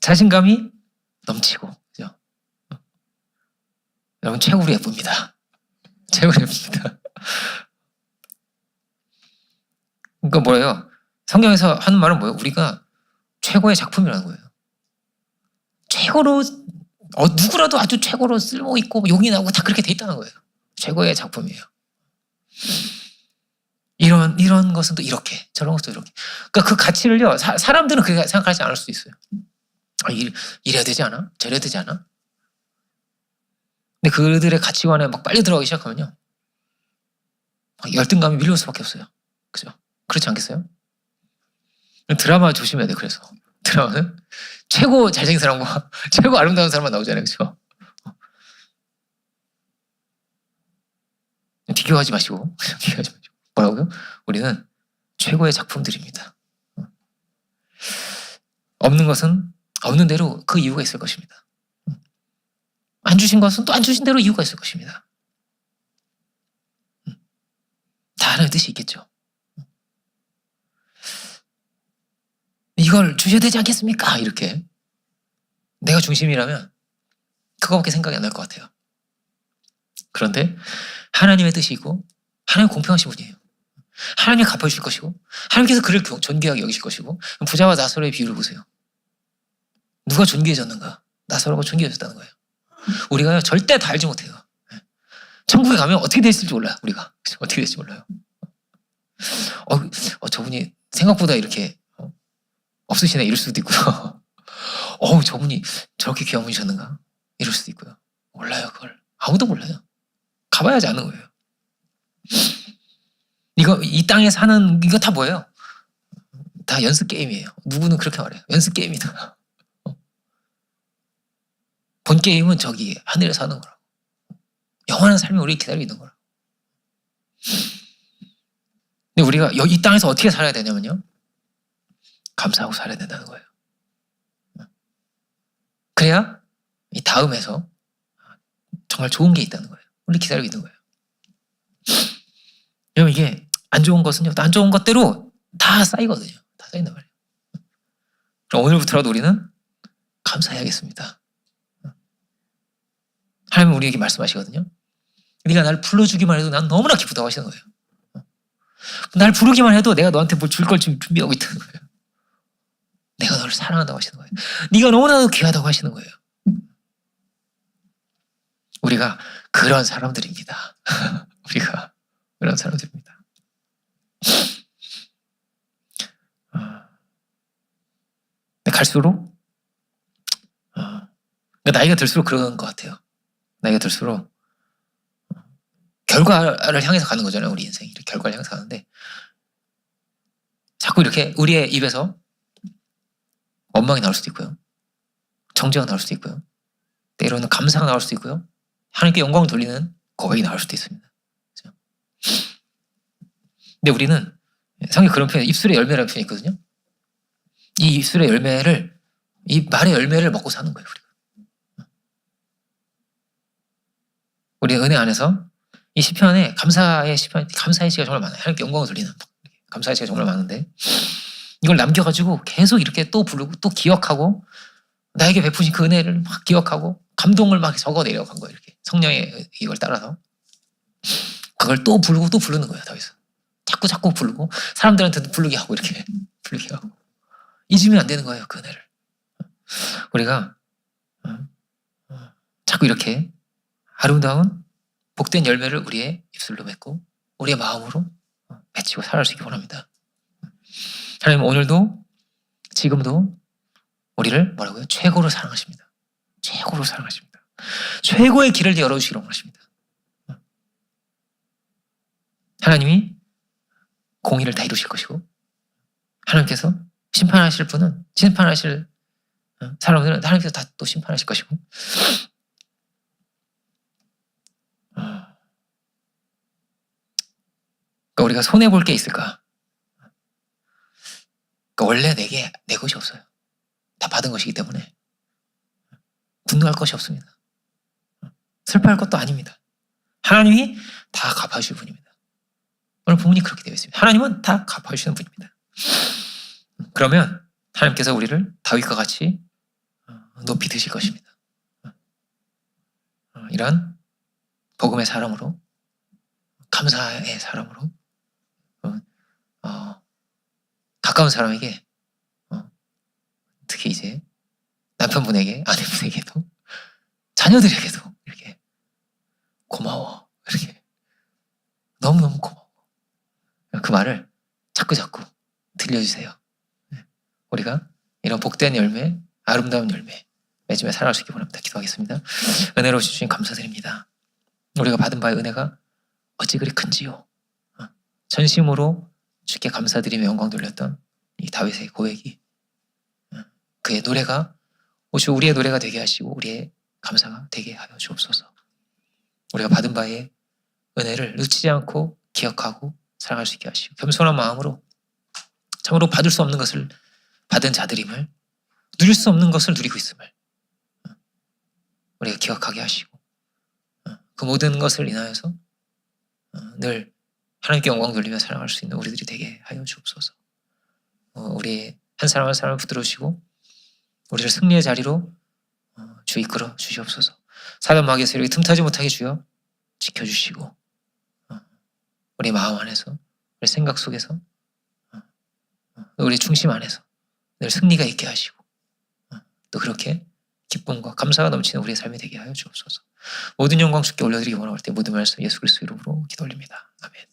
자신감이 넘치고, 그죠? 여러분 최고로 예쁩니다. 최고로 예쁩니다. 그러니까 뭐예요? 성경에서 하는 말은 뭐예요? 우리가 최고의 작품이라는 거예요. 최고로 누구라도 아주 최고로 쓸모 있고 용이 나고 다 그렇게 돼 있다는 거예요. 최고의 작품이에요. 이런 것은 또 이렇게 저런 것도 이렇게. 그러니까 그 가치를요 사람들은 그렇게 생각하지 않을 수도 있어요. 이래야 되지 않아? 저래야 되지 않아? 근데 그들의 가치관에 막 빨리 들어가기 시작하면요 열등감이 밀려올 수밖에 없어요. 그죠? 그렇지 않겠어요? 드라마 조심해야 돼. 그래서 드라마는 최고 잘생긴 사람과 최고 아름다운 사람만 나오잖아요. 그죠? 비교하지 마시고 비교하지 마시고 뭐라고요? 우리는 최고의 작품들입니다. 없는 것은 없는 대로 그 이유가 있을 것입니다. 안 주신 것은 또 안 주신 대로 이유가 있을 것입니다. 다 하나님의 뜻이 있겠죠. 이걸 주셔야 되지 않겠습니까? 이렇게 내가 중심이라면 그거밖에 생각이 안 날 것 같아요. 그런데 하나님의 뜻이 있고 하나님 공평하신 분이에요. 하나님이 갚아주실 것이고 하나님께서 그를 존귀하게 여기실 것이고 부자와 나사로의 비유를 보세요. 누가 존귀해졌는가? 나사로가 존귀해졌다는 거예요. 우리가요 절대 다 알지 못해요. 천국에 가면 어떻게 됐을지 몰라요. 우리가 어떻게 될지 몰라요. 저분이 생각보다 이렇게 없으시네 이럴 수도 있고요. 저분이 저렇게 귀한 분이셨는가 이럴 수도 있고요. 몰라요. 그걸 아무도 몰라요. 가봐야지 아는 거예요. 이 땅에 사는 이거 다 뭐예요? 다 연습 게임이에요. 누구는 그렇게 말해요. 연습 게임이다. 본 게임은 저기 하늘에 사는 거라고. 영원한 삶이 우리 기다리고 있는 거라고. 근데 우리가 이 땅에서 어떻게 살아야 되냐면요. 감사하고 살아야 된다는 거예요. 그래야 이 다음에서 정말 좋은 게 있다는 거예요. 우리 기다리고 있는 거예요. 여러분 이게 안 좋은 것은요. 안 좋은 것대로 다 쌓이거든요. 다 쌓인단 말이에요. 그럼 오늘부터라도 우리는 감사해야겠습니다. 하나님은 우리에게 말씀하시거든요. 네가 나를 불러주기만 해도 난 너무나 기쁘다고 하시는 거예요. 날 부르기만 해도 내가 너한테 뭘 줄 걸 준비하고 있다는 거예요. 내가 너를 사랑한다고 하시는 거예요. 네가 너무나도 귀하다고 하시는 거예요. 우리가 그런 사람들입니다. 우리가 그런 사람들입니다. 갈수록 나이가 들수록 그런 것 같아요. 나이가 들수록 결과를 향해서 가는 거잖아요. 우리 인생이 이렇게 결과를 향해서 가는데 자꾸 이렇게 우리의 입에서 원망이 나올 수도 있고요. 정죄가 나올 수도 있고요. 때로는 감사가 나올 수도 있고요. 하나님께 영광을 돌리는 고백이 나올 수도 있습니다. 그렇죠? 근데 우리는 성경에 그런 표현, 입술의 열매라는 표현이 있거든요. 이 입술의 열매를, 이 말의 열매를 먹고 사는 거예요. 우리 은혜 안에서 이 시편에 감사의 시가 정말 많아요. 하나님께 영광을 돌리는 감사의 시가 정말 많은데 이걸 남겨가지고 계속 이렇게 또 부르고 또 기억하고 나에게 베푸신 그 은혜를 막 기억하고 감동을 막 적어 내려간 거예요. 이렇게 성령의 이걸 따라서 그걸 또 부르고 또 부르는 거예요. 더 이상 자꾸 부르고 사람들한테도 부르게 하고 이렇게 부르게 하고 잊으면 안 되는 거예요. 그 은혜를 우리가 자꾸 이렇게 아름다운 복된 열매를 우리의 입술로 맺고 우리의 마음으로 맺히고 살아가시기 원합니다. 하나님 오늘도 지금도 우리를 뭐라고요? 최고로 사랑하십니다. 최고로 사랑하십니다. 최고의 길을 열어주시기로 원하십니다. 하나님이 공의를 다 이루실 것이고 하나님께서 심판하실 분은 심판하실 사람들은 하나님께서 다 또 심판하실 것이고 그러니까 우리가 손해볼 게 있을까? 그러니까 원래 내게 내 것이 없어요. 다 받은 것이기 때문에 분노할 것이 없습니다. 슬퍼할 것도 아닙니다. 하나님이 다 갚아주실 분입니다. 오늘 부분이 그렇게 되어 있습니다. 하나님은 다 갚아주시는 분입니다. 그러면 하나님께서 우리를 다윗과 같이 높이 드실 것입니다. 이런 복음의 사람으로 감사의 사람으로 가까운 사람에게 특히 이제 남편분에게 아내분에게도 자녀들에게도 이렇게 고마워 이렇게 너무너무 고마워 그 말을 자꾸 들려주세요. 우리가 이런 복된 열매 아름다운 열매 맺으며 살아갈 수 있기 원합니다. 기도하겠습니다. 은혜로우신 주님 감사드립니다. 우리가 받은 바의 은혜가 어찌 그리 큰지요. 전심으로 주께 감사드리며 영광 돌렸던 이 다윗의 고백이 그의 노래가 오직 우리의 노래가 되게 하시고 우리의 감사가 되게 하여 주옵소서. 우리가 받은 바의 은혜를 놓치지 않고 기억하고 사랑할 수 있게 하시고 겸손한 마음으로 참으로 받을 수 없는 것을 받은 자들임을 누릴 수 없는 것을 누리고 있음을 우리가 기억하게 하시고 그 모든 것을 인하여서 늘 하나님께 영광 돌리며 사랑할 수 있는 우리들이 되게 하여 주옵소서. 우리 한 사람 한 사람을 붙들으시고 우리를 승리의 자리로 주 이끌어 주시옵소서. 사단 마귀에서 이렇게 틈타지 못하게 주여 지켜주시고 우리 마음 안에서 우리 생각 속에서 우리 중심 안에서 늘 승리가 있게 하시고 또 그렇게 기쁨과 감사가 넘치는 우리의 삶이 되게 하여 주옵소서. 모든 영광 주께 올려드리기 원할 때 모든 말씀 예수 그리스도 이름으로 기도 올립니다. 아멘.